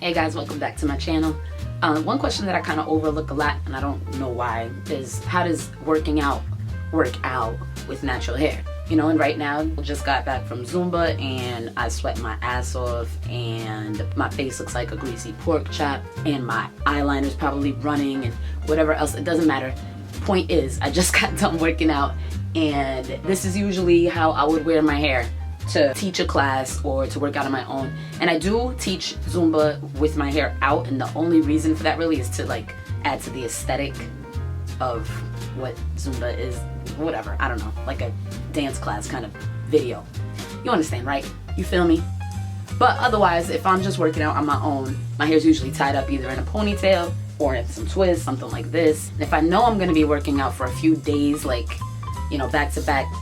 Hey guys, welcome back to my channel. One question that I kind of overlook a lot, and I don't know why, is how does working out work out with natural hair? You know, and right now I just got back from Zumba and I sweat my ass off and my face looks like a greasy pork chop and my eyeliner's probably running and whatever else, it doesn't matter. Point is, I just got done working out and this is usually how I would wear my hair to teach a class or to work out on my own. And I do teach Zumba with my hair out, and the only reason for that really is to like add to the aesthetic of what Zumba is, whatever, I don't know, like a dance class kind of video. You understand, right? You feel me? But otherwise, if I'm just working out on my own, my hair's usually tied up either in a ponytail or in some twists, something like this. If I know I'm gonna be working out for a few days, like, you know, back to back,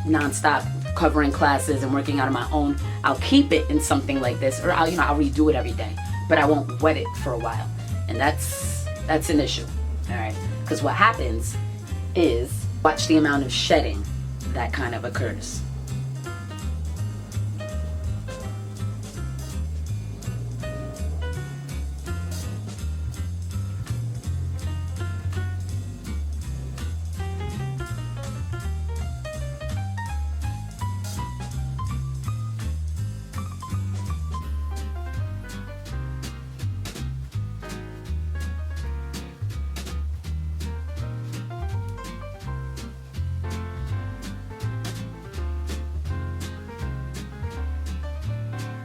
non-stop, covering classes and working out on my own, I'll keep it in something like this, or I'll redo it every day, but I won't wet it for a while. And that's an issue, all right? Because what happens is, watch the amount of shedding that kind of occurs.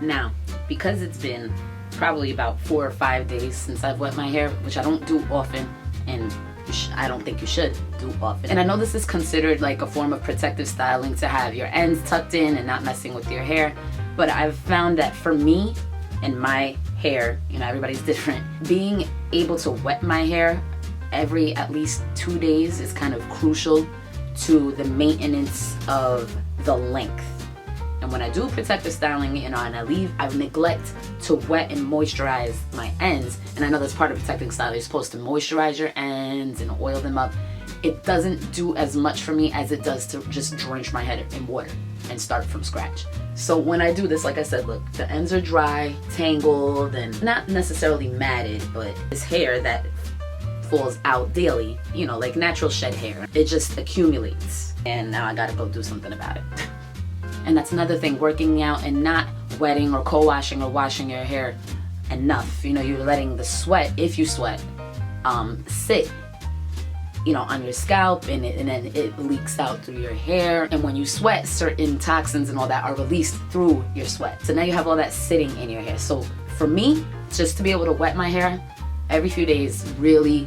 Now, because it's been probably about 4 or 5 days since I've wet my hair, which I don't do often, and I don't think you should do often. And I know this is considered like a form of protective styling to have your ends tucked in and not messing with your hair, but I've found that for me and my hair, you know, everybody's different, being able to wet my hair every at least 2 days is kind of crucial to the maintenance of the length. And when I do protective styling, you know, and I neglect to wet and moisturize my ends, and I know that's part of protecting style, you're supposed to moisturize your ends and oil them up. It doesn't do as much for me as it does to just drench my head in water and start from scratch. So when I do this, like I said, look, the ends are dry, tangled, and not necessarily matted, but this hair that falls out daily, you know, like natural shed hair, it just accumulates. And now I gotta go do something about it. And that's another thing, working out and not wetting or co-washing or washing your hair enough. You know, you're letting the sweat, if you sweat, sit, you know, on your scalp, and then it leaks out through your hair. And when you sweat, certain toxins and all that are released through your sweat. So now you have all that sitting in your hair. So for me, just to be able to wet my hair every few days really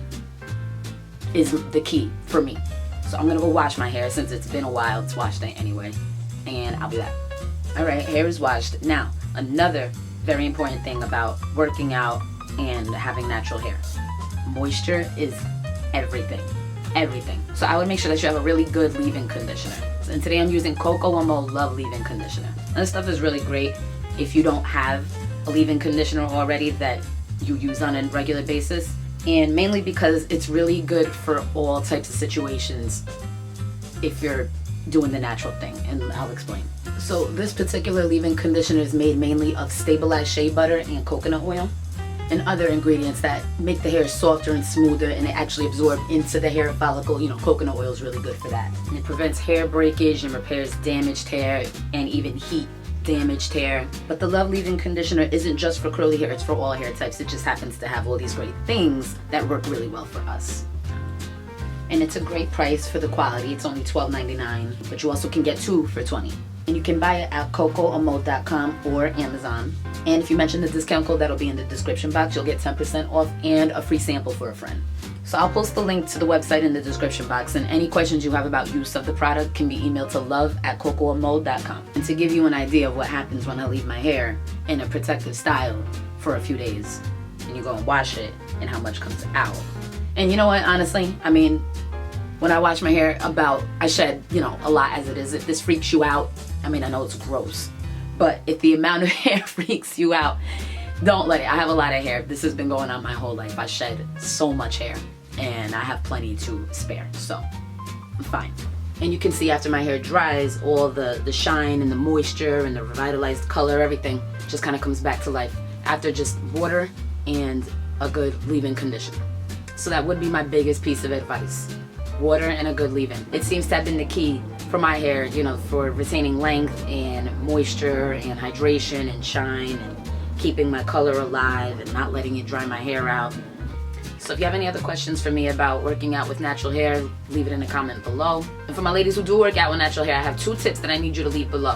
is the key for me. So I'm gonna go wash my hair since it's been a while. It's wash day anyway. And I'll be back. All right, hair is washed. Now, another very important thing about working out and having natural hair. Moisture is everything, everything. So I would make sure that you have a really good leave-in conditioner. And today I'm using Coco Love Leave-In Conditioner. And this stuff is really great if you don't have a leave-in conditioner already that you use on a regular basis. And mainly because it's really good for all types of situations if you're doing the natural thing, and I'll explain. So this particular leave-in conditioner is made mainly of stabilized shea butter and coconut oil and other ingredients that make the hair softer and smoother, and it actually absorbs into the hair follicle. You know, coconut oil is really good for that. And it prevents hair breakage and repairs damaged hair and even heat damaged hair. But the Love Leave-In Conditioner isn't just for curly hair, it's for all hair types. It just happens to have all these great things that work really well for us. And it's a great price for the quality. It's only $12.99, but you also can get 2 for $20. And you can buy it at cocoamode.com or Amazon. And if you mention the discount code that'll be in the description box, you'll get 10% off and a free sample for a friend. So I'll post the link to the website in the description box, and any questions you have about use of the product can be emailed to love@cocoamode.com. And to give you an idea of what happens when I leave my hair in a protective style for a few days, and you go and wash it, and how much comes out. And you know what, honestly, I mean, when I wash my hair, I shed, you know, a lot as it is. If this freaks you out, I mean, I know it's gross, but if the amount of hair freaks you out, don't let it. I have a lot of hair. This has been going on my whole life. I shed so much hair, and I have plenty to spare, so I'm fine. And you can see after my hair dries, all the shine and the moisture and the revitalized color, everything just kind of comes back to life. after just water and a good leave-in conditioner. So that would be my biggest piece of advice. Water and a good leave-in. It seems to have been the key for my hair, you know, for retaining length and moisture and hydration and shine and keeping my color alive and not letting it dry my hair out. So if you have any other questions for me about working out with natural hair, leave it in the comment below. And for my ladies who do work out with natural hair, I have 2 tips that I need you to leave below.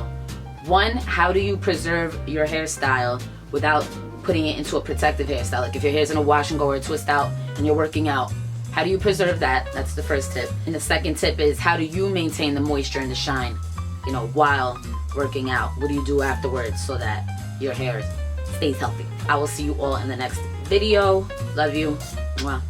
1, how do you preserve your hairstyle without putting it into a protective hairstyle? Like if your hair's in a wash and go or a twist out and you're working out, how do you preserve that? That's the first tip. And the second tip is, how do you maintain the moisture and the shine, you know, while working out? What do you do afterwards so that your hair stays healthy? I will see you all in the next video. Love you. Mwah.